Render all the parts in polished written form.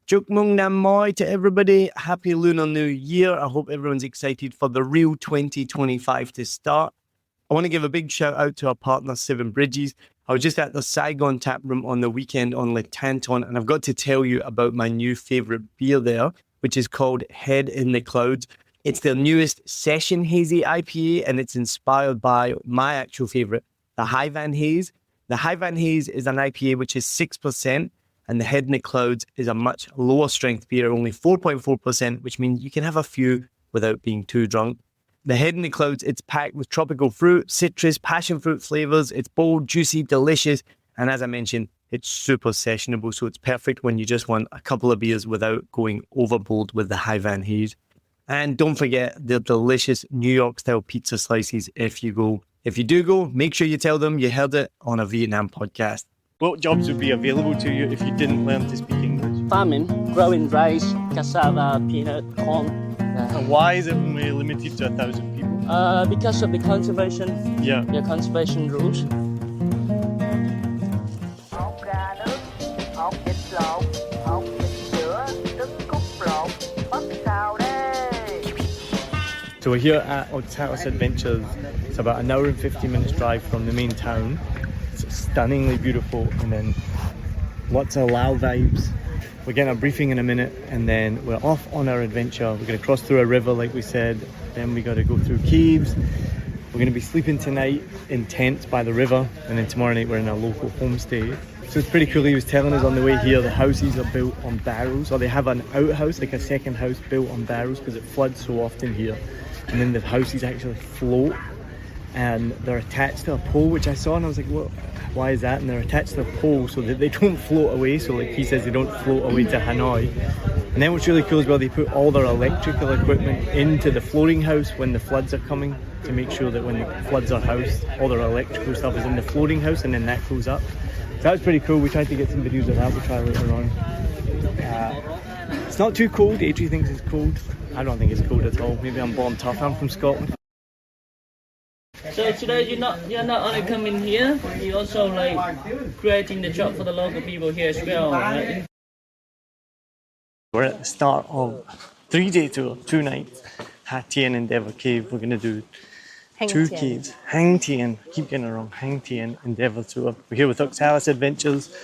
Chúc mừng năm mới to everybody. Happy Lunar New Year. I hope everyone's excited for the real 2025 to start. I want to give a big shout out to our partner, Seven Bridges. I was just at the Saigon tap room on the weekend on Le Tanton, and I've got to tell you about my new favorite beer there, which is called Head in the Clouds. It's their newest Session Hazy IPA, and it's inspired by my actual favorite, the High Van Haze. The High Van Haze is an IPA which is 6%, and the Head in the Clouds is a much lower strength beer, only 4.4%, which means you can have a few without being too drunk. The Head in the Clouds, it's packed with tropical fruit, citrus, passion fruit flavors. It's bold, juicy, delicious. And as I mentioned, it's super sessionable. So it's perfect when you just want a couple of beers without going overboard with the High Van Haze. And don't forget the delicious New York style pizza slices if you go. If you do go, make sure you tell them you heard it on a Vietnam podcast. What jobs would be available to you if you didn't learn to speak English? Farming, growing rice, cassava, peanut, corn. And why is it only limited to 1,000 people? Because of the conservation. Yeah. The conservation rules. So we're here at Untitled Adventures. It's about an hour and 50 minutes drive from the main town. It's stunningly beautiful, and then lots of Lao vibes. We're getting a briefing in a minute, and then we're off on our adventure. We're going to cross through a river like we said, then we got to go through caves. We're going to be sleeping tonight in tents by the river, and then tomorrow night we're in a local homestay. So it's pretty cool. He was telling us on the way here the houses are built on barrows, or they have an outhouse, like a second house built on barrows, because it floods so often here. And then the houses actually float, and they're attached to a pole, which I saw, and I was like, what? Why is that? And they're attached to a pole so that they don't float away. So like he says, they don't float away to Hanoi. And then what's really cool is, well, they put all their electrical equipment into the floating house when the floods are coming, to make sure that when the floods are housed, all their electrical stuff is in the floating house, and then that goes up. So that was pretty cool. We tried to get some videos of that. We'll try later on. It's not too cold. Adri thinks it's cold. I don't think it's cold at all. Maybe I'm born tough. I'm from Scotland. So today you're not only coming here, you're also like creating the job for the local people here as well. Right? We're at the start of 3-day tour, 2 nights. Ha Tien Endeavour Cave. We're going to do Hang 2 Tien. caves. Hang Tien. Keep getting it wrong. Hang Tien Endeavour Tour. We're here with Untitled Adventures.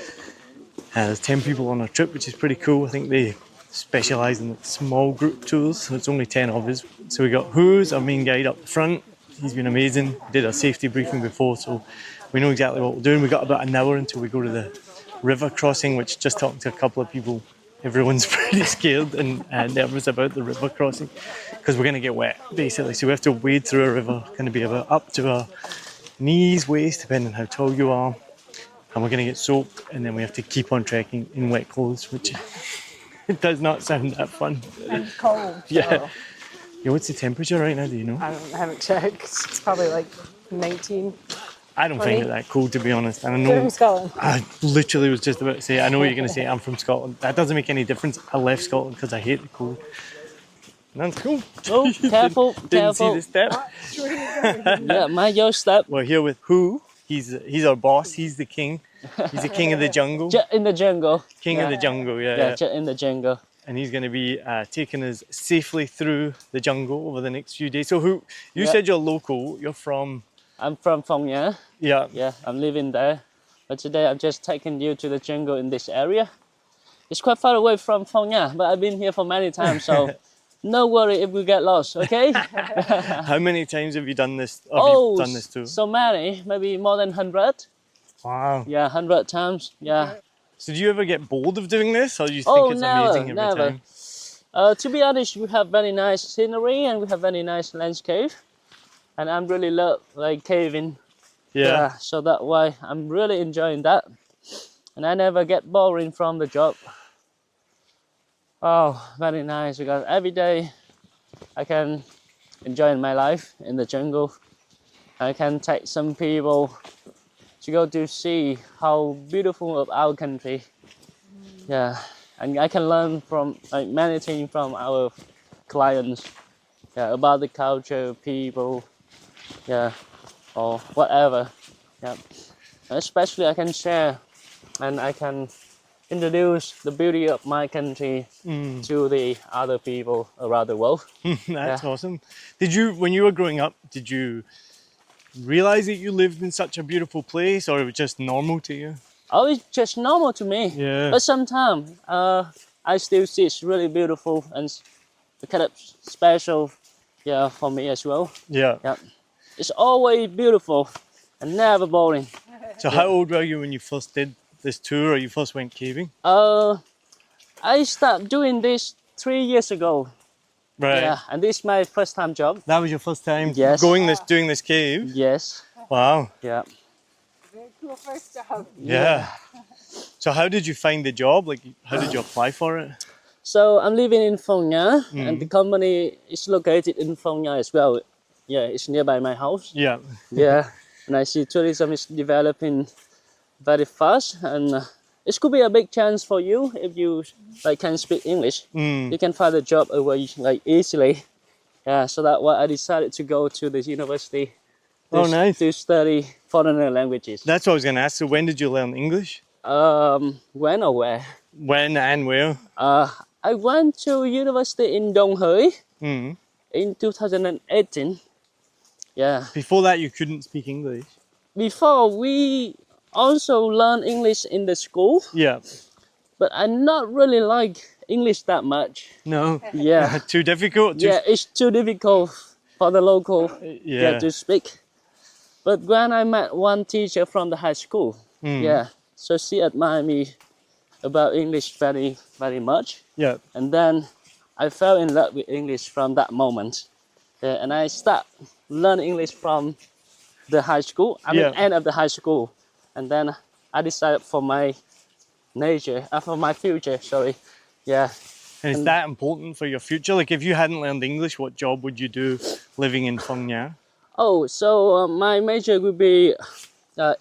There's 10 people on our trip, which is pretty cool. I think they specialise in small group tours, so it's only 10 of us. So we got Who's our main guide up the front. He's been amazing. We did a safety briefing before, so we know exactly what we're doing. We got about an hour until we go to the river crossing, which just talking to a couple of people, everyone's pretty scared and nervous about the river crossing because we're going to get wet, basically. So we have to wade through a river, going to be about up to our knees, waist, depending on how tall you are. And we're going to get soaked, and then we have to keep on trekking in wet clothes, which it does not sound that fun. And cold. Yeah. So Yeah, what's the temperature right now, do you know? I haven't checked. It's probably like 19. I don't 20? find it that cold, to be honest. And I You're know from Scotland. I literally was just about to say, I know you're going to say I'm from Scotland. That doesn't make any difference. I left Scotland because I hate the cold. That's cool. Oh, careful, Didn't see careful. the step. Yeah, mind your step. We're here with Who. He's our boss. He's the king. He's the king of the jungle. Jet in the jungle. King of the jungle, Yeah, yeah. jet in the jungle. And he's going to be taking us safely through the jungle over the next few days. So Who, you Yeah. said you're local. You're from... I'm from Phong Nha. Yeah. Yeah, I'm living there. But today I'm just taking you to the jungle in this area. It's quite far away from Phong Nha, but I've been here for many times, so no worry if we get lost, okay? How many times have you done this? You've done this too? So many, maybe more than 100. Wow. Yeah, 100 times, yeah. So do you ever get bored of doing this, or do you think it's amazing every never. time? To be honest, we have very nice scenery and we have very nice landscape. And I'm really love like caving. Yeah. So that's why I'm really enjoying that. And I never get boring from the job. Oh, very nice, because every day I can enjoy my life in the jungle. I can take some people to go to see how beautiful of our country. Yeah, and I can learn from like many things from our clients. Yeah, about the culture, people, yeah, or whatever. Yeah, especially I can share, and I can introduce the beauty of my country to the other people around the world. That's awesome. Did you, when you were growing up, did you realize that you lived in such a beautiful place, or it was just normal to you? Oh, it's just normal to me. Yeah. But sometimes I still see it's really beautiful and kind of special, yeah, for me as well. Yeah. Yeah, it's always beautiful and never boring. So how old were you when you first did this tour, or you first went caving? I started doing this 3 years ago. Right. Yeah, and this is my first time job. That was your first time Yes. doing this cave? Yes. Wow. Yeah. Very cool first job. Yeah. So how did you find the job? Like, how did you apply for it? So I'm living in Phong Nha, and the company is located in Phong Nha as well. Yeah, it's nearby my house. Yeah. Yeah, and I see tourism is developing very fast, and it could be a big chance for you if you like can speak English. You can find a job away like easily. Yeah, so that's why I decided to go to the university. Oh, nice. To study foreign languages. That's what I was going to ask. So when did you learn English? When or where? When and where? I went to university in Dong Hới Mm. in 2018. Yeah. Before that, you couldn't speak English? Before, we also learn English in the school, Yeah. but I not really like English that much. No? Yeah. Too difficult? Yeah, it's too difficult for the local Yeah. to speak. But when I met one teacher from the high school, yeah, so she admired me about English very, very much. Yeah. And then I fell in love with English from that moment. Yeah, and I start learning English from the high school, end of the high school. And then I decided for my for my future, sorry. Yeah. And is that important for your future? Like, if you hadn't learned English, what job would you do living in Phong Nha? Oh, so my major would be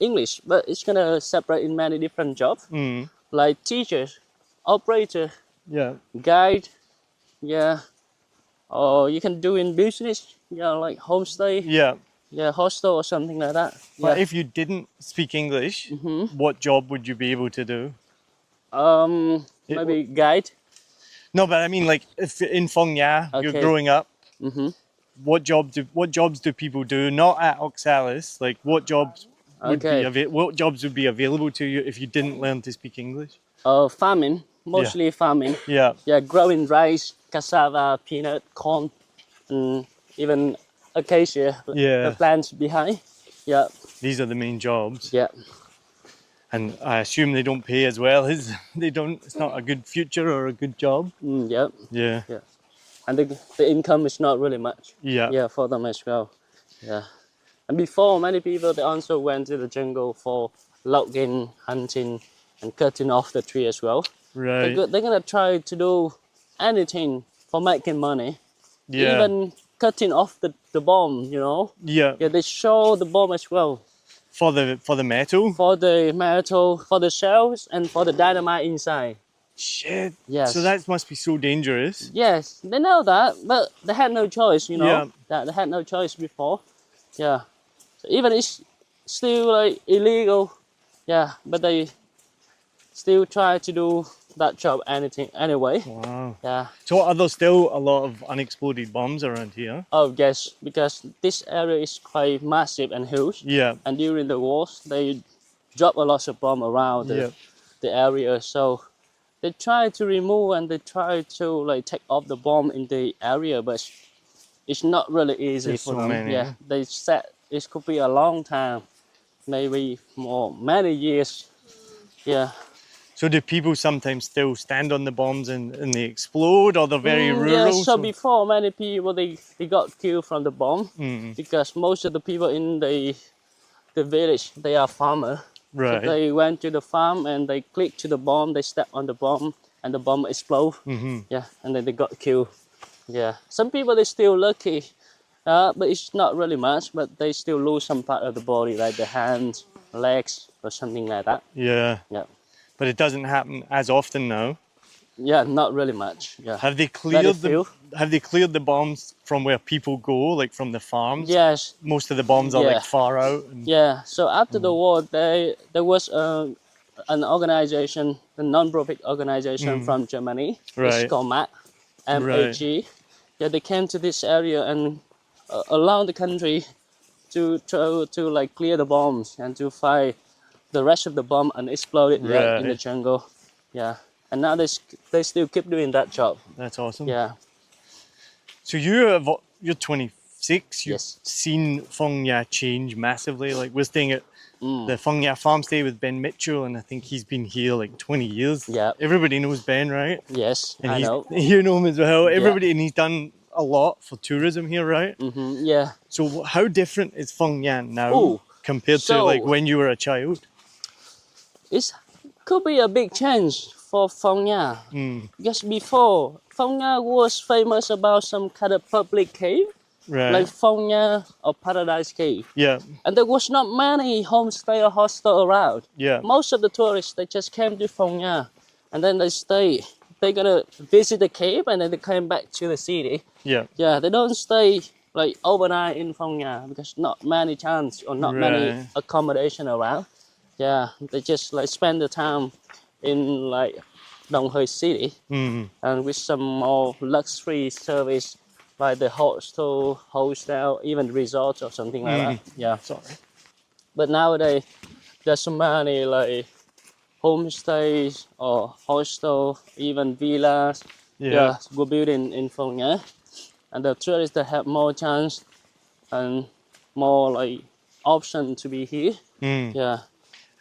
English, but it's gonna separate in many different jobs, like teacher, operator, Yeah. guide, yeah, or you can do in business, yeah, like homestay, Yeah. yeah, hostel or something like that. But Yeah. if you didn't speak English, what job would you be able to do? Maybe guide. No, but I mean, like, if in Phong Nha, you're Okay. growing up, what jobs do people do? Not at Oxalis. Like, what jobs would what jobs would be available to you if you didn't learn to speak English? Farming, mostly farming. Yeah. Yeah, growing rice, cassava, peanut, corn, and even acacia, the plants behind. Yeah. These are the main jobs. Yeah. And I assume they don't pay as well. It's not a good future or a good job. Yeah. Yeah. Yeah. And the income is not really much. Yeah. Yeah, for them as well. Yeah. And before, many people, they also went to the jungle for logging, hunting, and cutting off the tree as well. Right. They're gonna try to do anything for making money. Yeah. Even cutting off the bomb, you know. Yeah. Yeah, they show the bomb as well. For the metal. For the metal, for the shells, and for the dynamite inside. Shit. Yes. So that must be so dangerous. Yes, they know that, but they had no choice, you know. Yeah. That they had no choice before. Yeah. So even it's still like illegal. Yeah, but they still try to do that job anyway. Wow. Yeah. So are there still a lot of unexploded bombs around here? Oh yes, because this area is quite massive and huge. Yeah. And during the wars, they drop a lot of bomb around the area. So they try to remove and they try to like take off the bomb in the area, but it's not really easy There's for so them. many. Yeah, they said it could be a long time, maybe many years. Yeah. So do people sometimes still stand on the bombs and they explode, or they're very rural? Yeah, so before many people they got killed from the bomb because most of the people in the village, they are farmers. Right. So they went to the farm and they click to the bomb, they step on the bomb and the bomb explode. Yeah, and then they got killed. Yeah, some people they're still lucky, but it's not really much, but they still lose some part of the body, like the hands, legs, or something like that. Yeah. Yeah. But it doesn't happen as often now. Yeah, not really much. Yeah. Have they Very cleared the bombs from where people go, like from the farms? Yes. Most of the bombs are like far out. Yeah. So after the war, there was an organization, a non-profit organization from Germany. Right. It's called MAG, M-A-G. Yeah, they came to this area and around the country to like clear the bombs and to find the rest of the bomb unexploded yet in the jungle. Yeah, and now they still keep doing that job. That's awesome. Yeah. So you're 26. You've Yes. seen Phong Nha change massively. Like we're staying at the Phong Nha farm stay with Ben Mitchell, and I think he's been here like 20 years. Yeah. Everybody knows Ben, right? Yes, And I know. You know him as well. Everybody, and he's done a lot for tourism here, right? Yeah. So how different is Phong Nha now compared to like when you were a child? It could be a big change for Phong Nha. Because before, Phong Nha was famous about some kind of public cave, like Phong Nha or Paradise Cave. Yeah. And there was not many homestay or hostel around. Yeah. Most of the tourists, they just came to Phong Nha and then they stay. They're gonna visit the cave and then they came back to the city. Yeah. Yeah, they don't stay like overnight in Phong Nha because not many chance or not many accommodation around. Yeah, they just like spend the time in like Dong Hoi City and with some more luxury service like the hostel, even resort or something like that. Yeah. Sorry. But nowadays there's so many like homestays or hostel, even villas. Yeah, were built in Phong Nha, and the tourists that have more chance and more like option to be here. Yeah.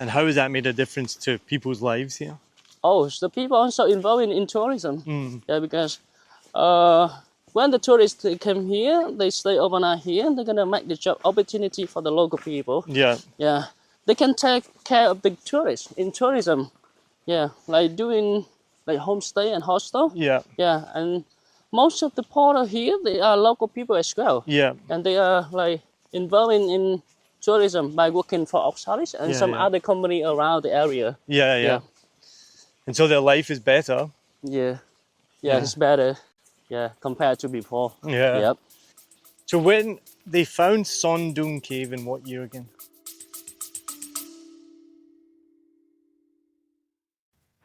And how has that made a difference to people's lives here? Oh, so people also involved in tourism. Yeah, because when the tourists they come here, they stay overnight here, they're gonna make the job opportunity for the local people. Yeah. Yeah. They can take care of the tourists in tourism. Yeah, like doing like homestay and hostel. Yeah. Yeah, and most of the porter here, they are local people as well. Yeah. And they are like involved in tourism by working for Oxalis and some other company around the area. Yeah. And so their life is better. Yeah, it's better. Yeah, compared to before. Yeah. Yep. So when they found Son Doong Cave in what year again?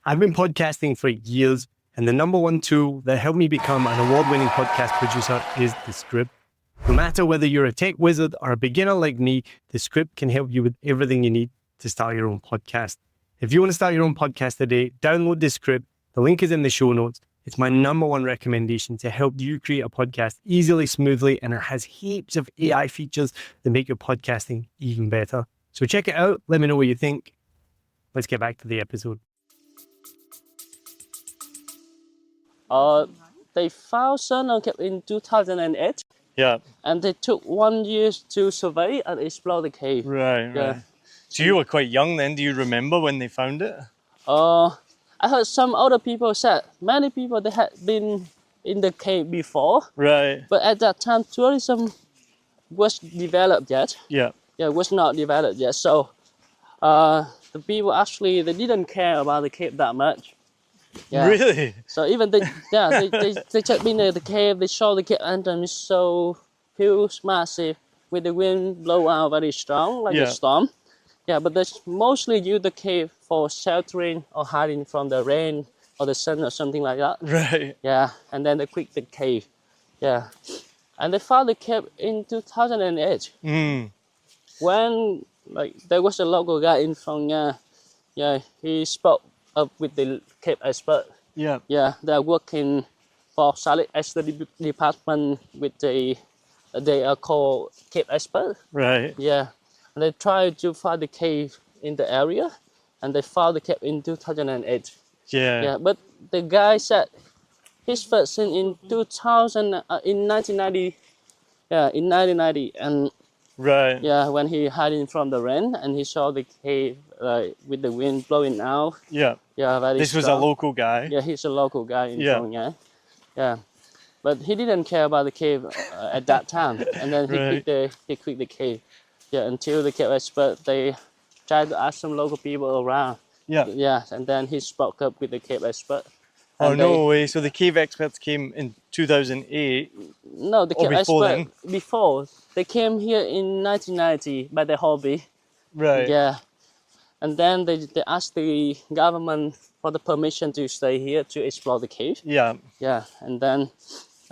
I've been podcasting for years, and the number one tool that helped me become an award-winning podcast producer is the script. No matter whether you're a tech wizard or a beginner like me, the script can help you with everything you need to start your own podcast. If you want to start your own podcast today, download the script. The link is in the show notes. It's my number one recommendation to help you create a podcast easily, smoothly, and it has heaps of AI features that make your podcasting even better. So check it out. Let me know what you think. Let's get back to the episode. They found Son Doong Cave in 2008. Yeah. And they took 1 year to survey and explore the cave. Right. So you were quite young then. Do you remember when they found it? I heard some other people said many people they had been in the cave before. Right. But at that time, tourism was developed yet. Yeah. Yeah, it was not developed yet. So the people actually they didn't care about the cave that much. Yeah. Really? So even they just been in the cave. They saw the cave entrance is so huge, massive, with the wind blow out very strong like a storm. Yeah, but they mostly use the cave for sheltering or hiding from the rain or the sun or something like that. Right. Yeah, and then they quit the cave. Yeah, and they found the cave in 2008. When like there was a local guy in Phong Nha. Yeah, he spoke up with the cave expert. Yeah. Yeah, they're working for Salit as the department with they are called cave expert. Right. Yeah. And they tried to find the cave in the area, and they found the cave in 2008. Yeah, but the guy said his first seen in 1990. Yeah, in 1990, and right. Yeah, when he hiding from the rain, and he saw the cave with the wind blowing out. Yeah. Yeah, very This was a local guy. Yeah, he's a local guy in Phong Nha. Yeah, but he didn't care about the cave at that time, and then he quit the cave. Yeah, until the cave expert, they tried to ask some local people around. Yeah. Yeah, and then he spoke up with the cave expert. Oh, no way. So the cave experts came in 2008? No, the cave expert, then? before. They came here in 1990 by the hobby. Right. Yeah. And then they asked the government for the permission to stay here to explore the cave. Yeah. Yeah, and then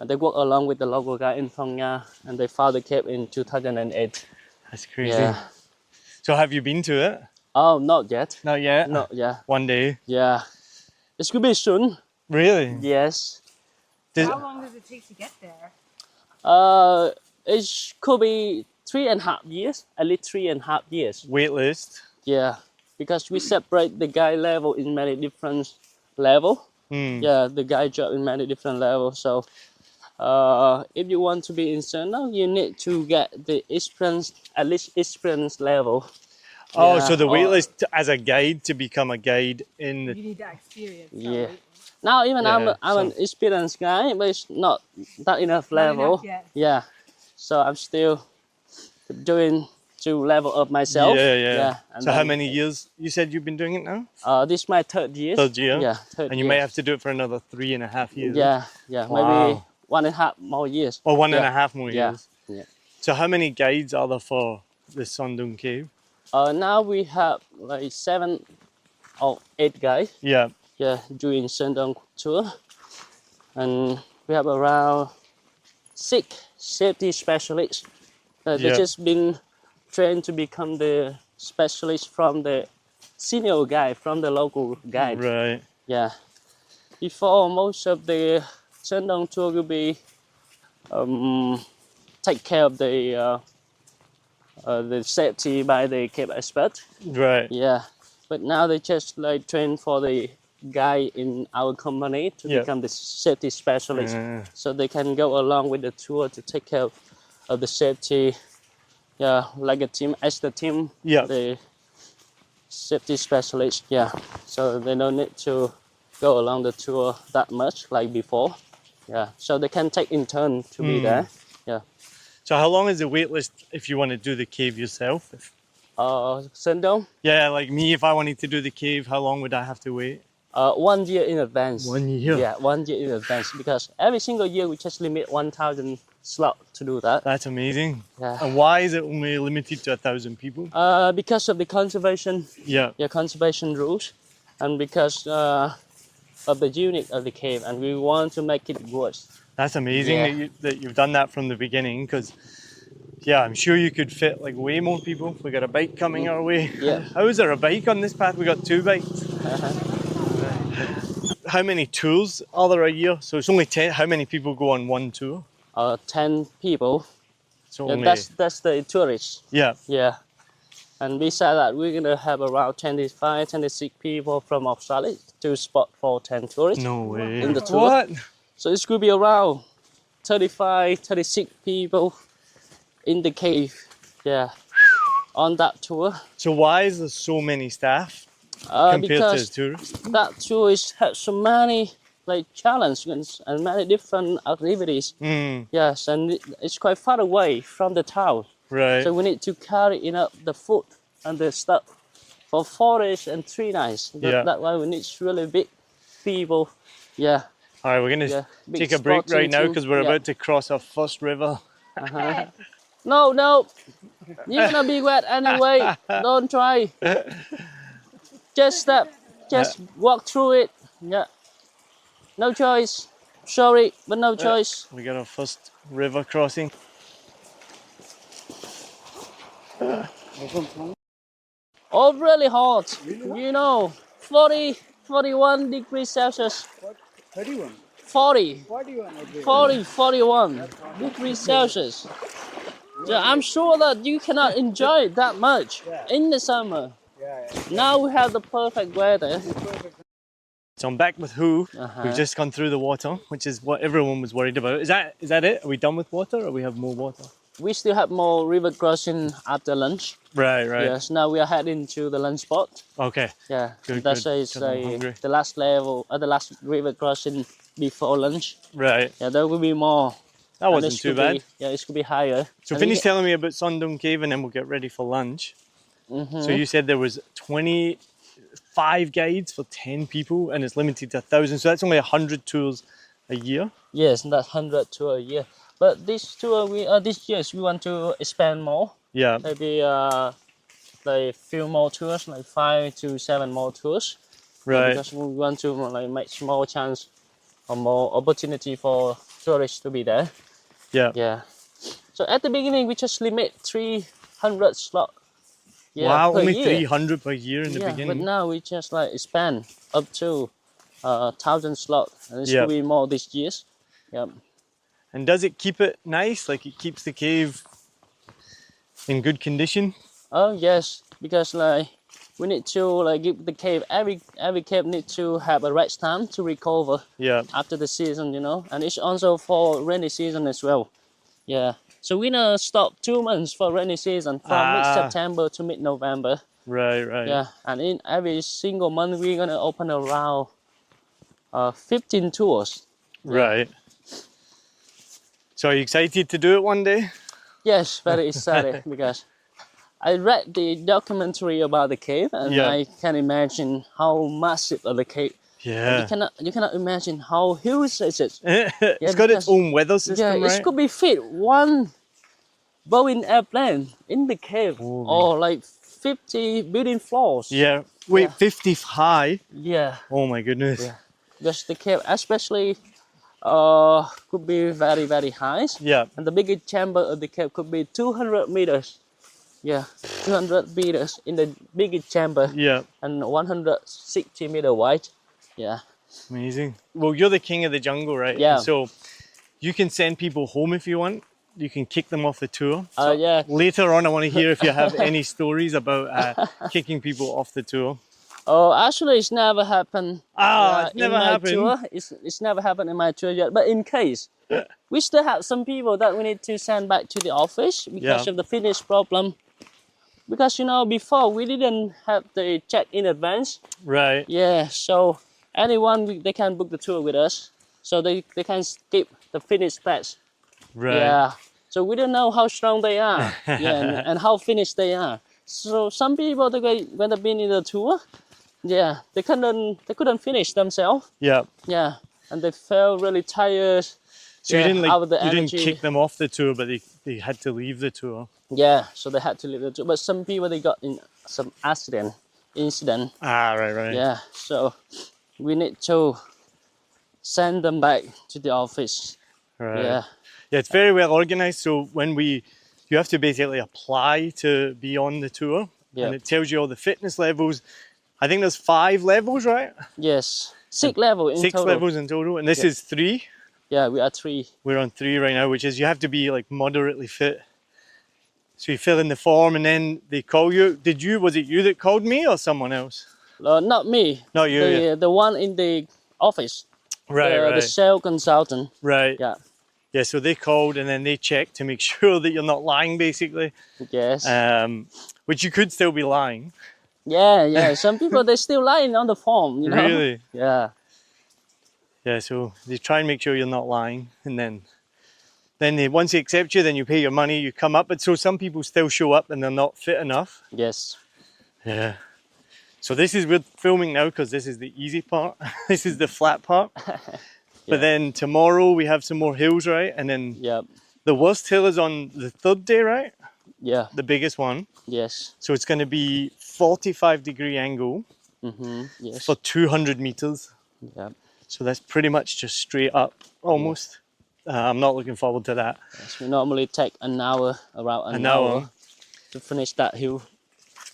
they work along with the local guy in Phong Nha, and they found the cave in 2008. That's crazy. Yeah. So have you been to it? Oh, not yet. Not yet? No, yeah. One day? Yeah. It's gonna be soon. Really? Yes. How long does it take to get there? It could be 3.5 years, at least 3.5 years. Wait list? Yeah, because we separate the guide level in many different level. Yeah, the guide job in many different levels. So, if you want to be in Son Doong, you need to get the experience, at least experience level. Oh, Yeah, so the wait or- list as a guide to become a guide in the... You need that experience. Yeah. Now even I'm Yeah, an experienced guy, but it's not that enough level. enough yet. Yeah, so I'm still doing to level up myself. Yeah. And So how then, many years you said you've been doing it now? This is my third year. Third year? Yeah, third And you year. may have to do it for another 3.5 years. Yeah, maybe Wow. 1.5 more years. Or one and Yeah. a half more Yeah. years. Yeah. So how many guides are there for the Son Doong Cave? Now we have like 7 or 8 guys. Yeah. Yeah, doing Son Doong tour, and we have around 6 safety specialists. They Yeah. just been trained to become the specialist from the senior guide, from the local guide. Right. Yeah. Before, most of the Son Doong tour will be take care of the safety by the cave expert. Right. Yeah. But now they just like train for the guy in our company to Yeah. become the safety specialist, Yeah. so they can go along with the tour to take care of the safety. Yeah, like a team, as the team, Yeah. the safety specialist. Yeah, so they don't need to go along the tour that much like before. Yeah, so they can take in turn to be there. Yeah. So how long is the wait list if you want to do the cave yourself? Son Doong, Yeah, like me, if I wanted to do the cave, how long would I have to wait? 1 year in advance. 1 year? Yeah, 1 year in advance, because every single year we just limit 1,000 slot to do that. That's amazing. Yeah. And why is it only limited to 1,000 people? Because of the conservation, Yeah. conservation rules, and because of the unique of the cave, and we want to make it worse. That's amazing Yeah. that you've done that from the beginning, because yeah, I'm sure you could fit like way more people. We got a bike coming our way. Yeah. How is there a bike on this path? We got 2 bikes. How many tours are there a year? So it's only 10. How many people go on one tour? 10 people. So Yeah, only, that's the tourists. yeah. Yeah. And besides that, we're gonna have around 25, 26 people from Australia to spot for 10 tourists. No way. In the tour. What? So it's gonna be around 35, 36 people in the cave. Yeah. On that tour. So why is there so many staff compared to Because tourists? that tour has so many like challenges and many different activities. Yes, and it's quite far away from the town. Right. So we need to carry enough the food and the stuff for 4 days and 3 nights. Yeah. That's why we need really big people. Yeah. All right, we're going to Yeah, big take a break sporting right now team. because we're Yeah. about to cross our first river. No. You're gonna be wet anyway. Don't try. Just step. Just walk through it. Yeah. No choice. Sorry, but no choice. We got our first river crossing. Oh, really hot. You know, 40, 41 degrees Celsius. 31. 40, 41 okay. 40, 41 degrees Celsius. Yeah, I'm sure that you cannot enjoy it that much in the summer. Yeah. Now we have the perfect weather. So I'm back with Who. We've just gone through the water, which is what everyone was worried about. Is that it? Are we done with water or we have more water? We still have more river crossing after lunch. Right. Yes, now we are heading to the lunch spot. Okay. Yeah, Good, that's good, is 'cause I'm hungry. the last level, the last river crossing before lunch. Right. Yeah, there will be more. That And wasn't it too could bad. be- yeah, it could be higher. So And finish we- telling me about Son Doong Cave and then we'll get ready for lunch. So you said there was 25 guides for 10 people and it's limited to 1,000. So that's only 100 tours a year. Yes, that's 100 tour a year. But this tour, this year we want to expand more. Yeah. Maybe like few more tours, like 5 to 7 more tours. Right. Because we want to like make more chance or more opportunity for tourists to be there. Yeah. Yeah. So at the beginning, we just limit 300 slot. Yeah, Wow, per only year. 300 per year in the Yeah, but beginning. now we just like expand up to 1,000 slot, and it's Yeah. will be more this years. Yeah. And does it keep it nice? Like it keeps the cave in good condition? Oh yes, because like we need to like give the cave every cave need to have a rest time to recover Yeah. after the season, you know, and it's also for rainy season as well. Yeah. So we gonna stop 2 months for rainy season from mid-September to mid-November. Right, right. Yeah, and in every single month we're gonna open around 15 tours. Right. So are you excited to do it one day? Yes, very excited because I read the documentary about the cave and Yeah. I can imagine how massive of the cave. Yeah. You cannot imagine how huge it is. It's got its because- own weather Yeah, system, it right? could be fit one Boeing airplane in the cave Holy. or like 50 building floors. Yeah. Wait, Yeah. 50 high? Yeah, Oh my goodness. Yeah. because the cave especially could be very, very high. Yeah. And the biggest chamber of the cave could be 200 meters. Yeah, 200 meters in the biggest chamber Yeah. and 160 meter wide. Yeah. Amazing. Well, you're the king of the jungle, right? Yeah. And so you can send people home if you want. You can kick them off the tour. So Yeah. later on, I want to hear if you have any stories about kicking people off the tour. Oh, actually, it's never happened. It's never in my happened. Tour. It's never happened in my tour yet. But in case, we still have some people that we need to send back to the office because Yeah. of the finish problem. Because you know, before we didn't have the check in advance. Right. Yeah, so anyone they can book the tour with us, so they can skip the finish batch. Right. Yeah. So we don't know how strong they are, yeah, and how finished they are. So some people when they've been in the tour, yeah, they couldn't finish themselves. Yeah. Yeah, and they felt really tired. So you didn't out of the you didn't energy. kick them off the tour, but they had to leave the tour. Yeah, so they had to leave the tour. But some people they got in some incident. Right. Yeah, so we need to send them back to the office. Right. Yeah. Yeah, it's very well organized. So you have to basically apply to be on the tour, Yeah. and it tells you all the fitness levels. I think there's 5 levels, right? Yes, 6 levels in 6 total. levels in total, and this is 3. Yeah, we are 3. We're on 3 right now, which is you have to be like moderately fit. So you fill in the form, and then they call you. Was it you that called me or someone else? Not me. Not you. The one in the office. Right. The sales consultant. Right. Yeah. Yeah, so they called and then they checked to make sure that you're not lying, basically. Yes. Which you could still be lying. Yeah. Some people they're still lying on the form, you know. Really? Yeah. Yeah, so they try and make sure you're not lying, and then once they accept you, then you pay your money, you come up. But so some people still show up and they're not fit enough. Yes. Yeah. So we're filming now because this is the easy part. This is the flat part. But then tomorrow we have some more hills, right? And then the worst hill is on the 3rd day, right? Yeah. The biggest one. Yes. So it's going to be 45-degree angle Yes. for 200 meters. Yeah. So that's pretty much just straight up, almost. I'm not looking forward to that. Yes, we normally take around an hour. hour to finish that hill.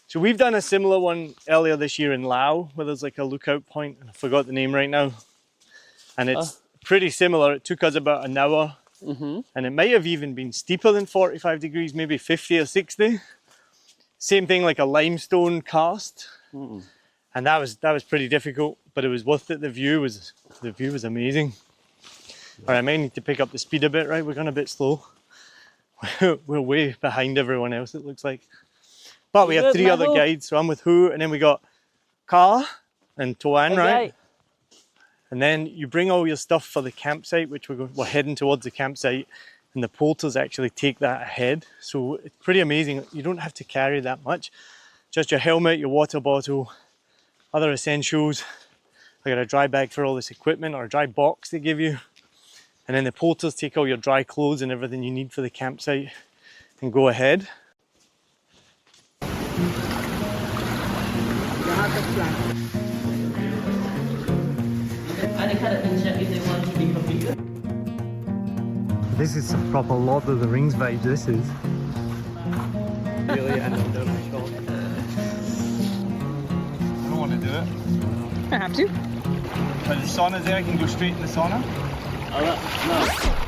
So we've done a similar one earlier this year in Laos, where there's like a lookout point. I forgot the name right now. And it's pretty similar. It took us about an hour. And it might have even been steeper than 45 degrees, maybe 50 or 60. Same thing, like a limestone cast. And that was pretty difficult, but it was worth it. The view was amazing. All right, I might need to pick up the speed a bit, right? We're going a bit slow. We're way behind everyone else, it looks like. But we have 3 other guides. So I'm with Hu, and then we got Ka and Toan, right? And then you bring all your stuff for the campsite, which we're heading towards the campsite, and the porters actually take that ahead. So it's pretty amazing. You don't have to carry that much. Just your helmet, your water bottle, other essentials. I got a dry bag for all this equipment, or a dry box they give you. And then the porters take all your dry clothes and everything you need for the campsite and go ahead. backup plan. And they kind of can check if they want to be configured. This is some proper Lord of the Rings vibe, this is. Really end up doing a shot. I don't want to do it. I have to. But the sauna's there, I can go straight in the sauna. No.